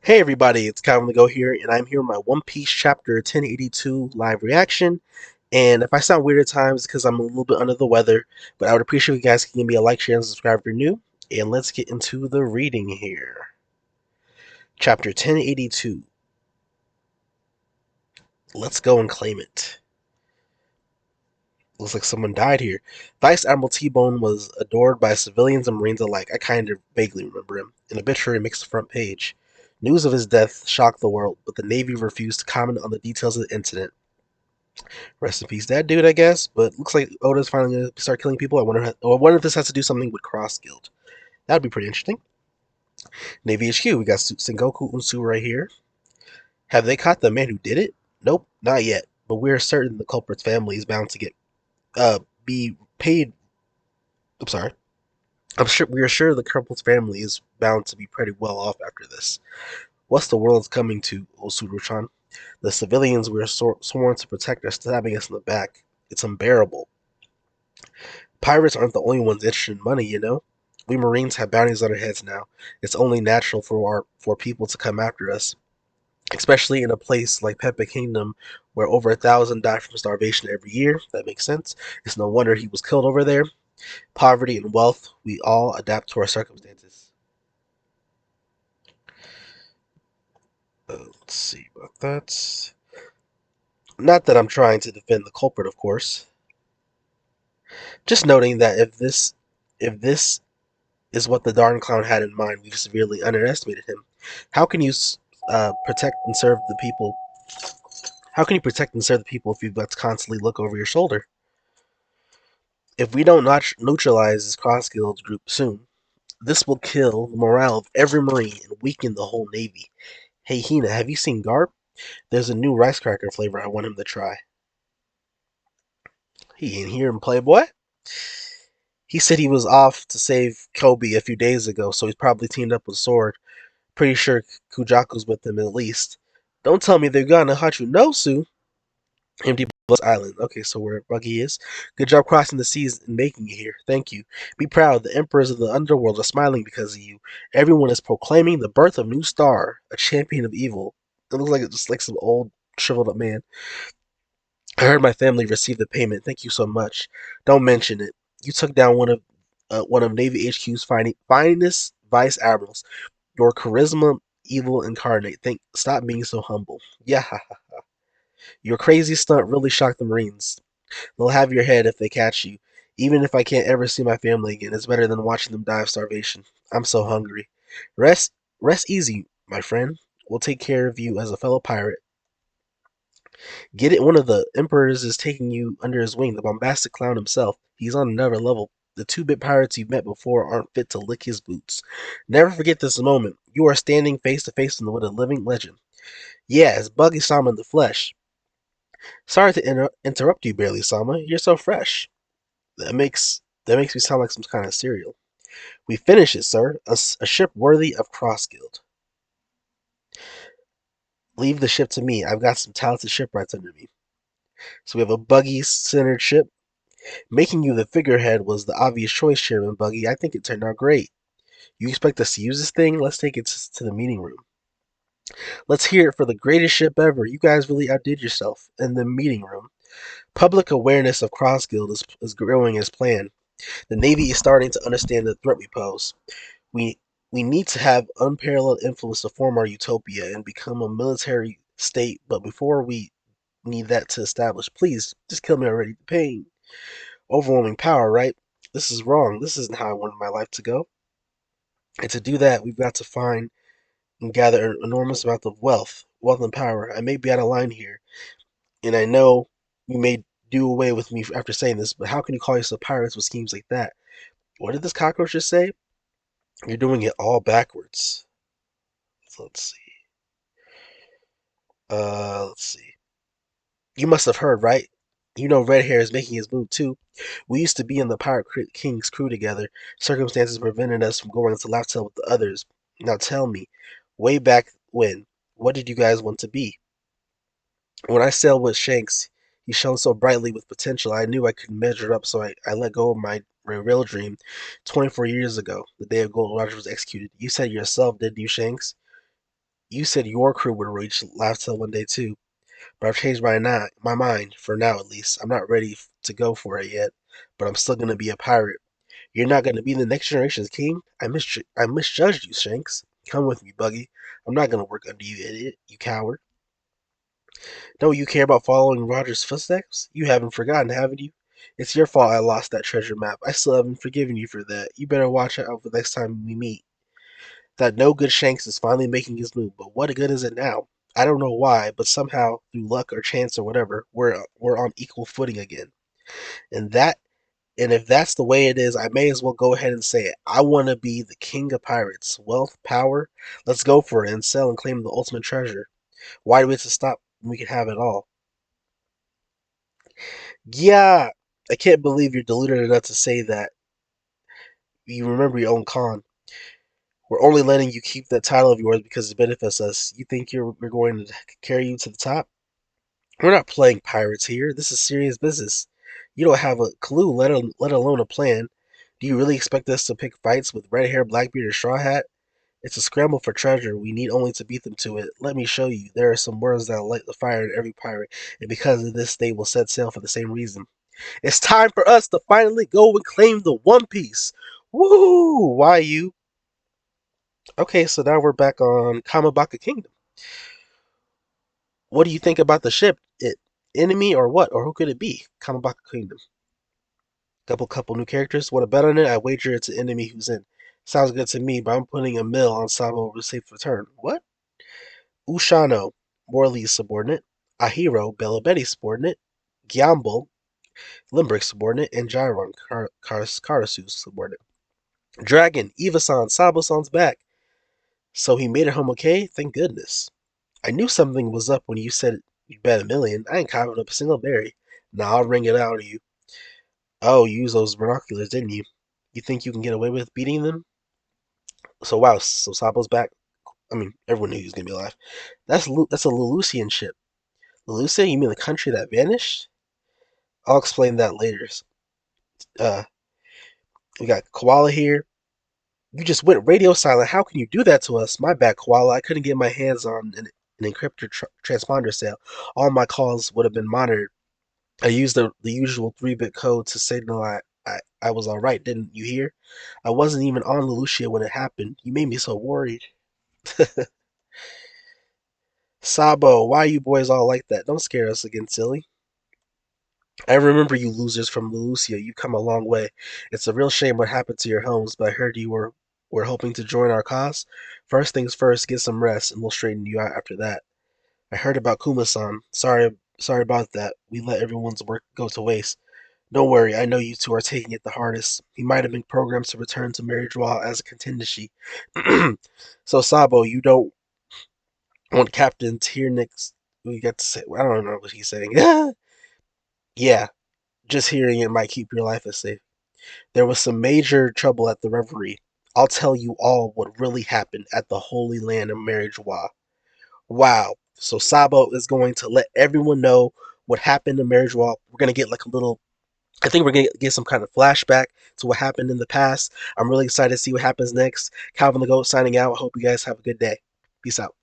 Hey everybody, it's Calvin the Go here, and I'm here with my One Piece chapter 1082 live reaction. And if I sound weird at times, because I'm a little bit under the weather, but I would appreciate you guys giving me a like, share, and subscribe if you're new. And let's get into the reading here. Chapter 1082. Let's go and claim it. Looks like someone died here. Vice Admiral T-Bone was adored by civilians and Marines alike. I kind of vaguely remember him. An obituary makes the front page. News of his death shocked the world, but the Navy refused to comment on the details of the incident. Rest in peace, that dude, I guess. But looks like Oda's finally gonna start killing people. I wonder if this has to do something with Cross Guild. That'd be pretty interesting. Navy HQ, we got Sengoku Unsu right here. Have they caught the man who did it? Nope, not yet. But we're certain the culprit's family is bound to get be paid. I'm sorry. We are sure the culprit's family is bound to be pretty well off after this. What's the world's coming to, Osuru-chan? The civilians we are sworn to protect are stabbing us in the back. It's unbearable. Pirates aren't the only ones interested in money, you know. We Marines have bounties on our heads now. It's only natural for people to come after us, especially in a place like Pepe Kingdom, where over 1,000 die from starvation every year. That makes sense. It's no wonder he was killed over there. Poverty and wealth, we all adapt to our circumstances. Let's see about that. Not that I'm trying to defend the culprit, of course. Just noting that if this is what the darn clown had in mind, we've severely underestimated him. How can you protect and serve the people? How can you protect and serve the people if you've got to constantly look over your shoulder? If we don't neutralize this cross guild group soon, this will kill the morale of every Marine and weaken the whole Navy. Hey Hina, have you seen Garp? There's a new rice cracker flavor I want him to try. He ain't here in Playboy. He said he was off to save Kobe a few days ago, so he's probably teamed up with Sword. Pretty sure Kujaku's with them at least. Don't tell me they're gonna Hachu no Su. Empty Bus Island. Okay, so where Buggy is. Good job crossing the seas and making it here. Thank you. Be proud. The emperors of the underworld are smiling because of you. Everyone is proclaiming the birth of new star, a champion of evil. It looks like it's just like some old shriveled up man. I heard my family received the payment. Thank you so much. Don't mention it. You took down one of Navy HQ's finest vice admirals. Your charisma, evil incarnate. Stop being so humble. Yeah, your crazy stunt really shocked the Marines. They'll have your head if they catch you. Even if I can't ever see my family again, it's better than watching them die of starvation. I'm so hungry. Rest, rest easy, my friend. We'll take care of you as a fellow pirate. Get it? One of the emperors is taking you under his wing. The bombastic clown himself. He's on another level. The two-bit pirates you've met before aren't fit to lick his boots. Never forget this moment. You are standing face to face with a living legend. Yeah, it's Buggy Sama in the flesh. Sorry to interrupt you, Barely Sama. You're so fresh. That makes me sound like some kind of cereal. We finish it, sir. A ship worthy of Cross Guild. Leave the ship to me. I've got some talented shipwrights under me. So we have a Buggy-centered ship. Making you the figurehead was the obvious choice, Chairman Buggy. I think it turned out great. You expect us to use this thing? Let's take it to the meeting room. Let's hear it for the greatest ship ever. You guys really outdid yourself in the meeting room. Public awareness of Cross Guild is growing as planned. The Navy is starting to understand the threat we pose. We we need to have unparalleled influence to form our utopia and become a military state, but before we need that to establish, please just kill me already. The pain. Overwhelming power, right? This is wrong. This isn't how I wanted my life to go. And to do that, we've got to find and gather an enormous amount of wealth and power. I may be out of line here, and I know you may do away with me after saying this, but how can you call yourself pirates with schemes like that? What did this cockroach just say? You're doing it all backwards. So let's see. Let's see. You must have heard, right? You know Red Hair is making his move too. We used to be in the Pirate King's crew together. Circumstances prevented us from going to Laftel with the others. Now tell me, way back when, what did you guys want to be? When I sailed with Shanks, he shone so brightly with potential, I knew I couldn't measure up, so I let go of my real dream 24 years ago, the day of Gold Roger was executed. You said yourself, didn't you, Shanks? You said your crew would reach Laugh one day too, but I've changed my mind, for now at least. I'm not ready to go for it yet, but I'm still gonna be a pirate. You're not gonna be the next generation's king? I misjudged you, Shanks. Come with me, Buggy. I'm not gonna work under you, idiot. You coward. Don't you care about following Roger's footsteps? You haven't forgotten, haven't you? It's your fault I lost that treasure map. I still haven't forgiven you for that. You better watch out for the next time we meet. That no good Shanks is finally making his move, but what good is it now? I don't know why, but somehow, through luck or chance or whatever, we're on equal footing again. And that and if that's the way it is, I may as well go ahead and say it. I want to be the king of pirates. Wealth, power, let's go for it and sell and claim the ultimate treasure. Why do we have to stop when we can have it all? Yeah, I can't believe you're deluded enough to say that. You remember your own con. We're only letting you keep that title of yours because it benefits us. You think we're going to carry you to the top? We're not playing pirates here. This is serious business. You don't have a clue, let alone a plan. Do you really expect us to pick fights with red hair, Blackbeard, and Straw Hat? It's a scramble for treasure. We need only to beat them to it. Let me show you. There are some words that light the fire in every pirate, and because of this, they will set sail for the same reason. It's time for us to finally go and claim the One Piece. Woo! Why you? Okay, so now we're back on Kamabaka Kingdom. What do you think about the ship? It enemy or what? Or who could it be? Kamabaka Kingdom. Couple new characters. Want to bet on it? I wager it's an enemy who's in. Sounds good to me, but I'm putting a mill on Sabo over safe return. What? Ushano, Morley's subordinate. Ahiro, Bella Betty's subordinate. Gyambo, Limbrick's subordinate. And Jiron, Karasu's subordinate. Dragon, Eva-san, Sabo-san's back. So he made it home okay? Thank goodness. I knew something was up when you said you bet a million. I ain't counting up a single berry. Now I'll ring it out of you. Oh, you used those binoculars, didn't you? You think you can get away with beating them? So wow, so Sabo's back. I mean, everyone knew he was gonna be alive. That's a Lelusian ship. Lelusia? You mean the country that vanished? I'll explain that later. Uh, we got Koala here. You just went radio silent. How can you do that to us? My bad, Koala. I couldn't get my hands on an encrypted transponder cell. All my calls would have been monitored. I used the usual 3-bit code to signal I was alright, didn't you hear? I wasn't even on Lelucia when it happened. You made me so worried. Sabo, why are you boys all like that? Don't scare us again, silly. I remember you losers from Lelucia. You've come a long way. It's a real shame what happened to your homes, but I heard you were hoping to join our cause. First things first, get some rest, and we'll straighten you out after that. I heard about Kuma-san. Sorry about that. We let everyone's work go to waste. Don't worry, I know you two are taking it the hardest. He might have been programmed to return to Mary Dwell as a contingency. So Sabo, you don't want Captain Tiernix. We got to say. I don't know what he's saying. Yeah, just hearing it might keep your life safe. There was some major trouble at the reverie. I'll tell you all what really happened at the Holy Land of Mary Dwell. Wow. So Sabo is going to let everyone know what happened to Mary Dwell. We're gonna get like a little. I think we're gonna get some kind of flashback to what happened in the past. I'm really excited to see what happens next. Calvin the Goat signing out. I hope you guys have a good day. Peace out.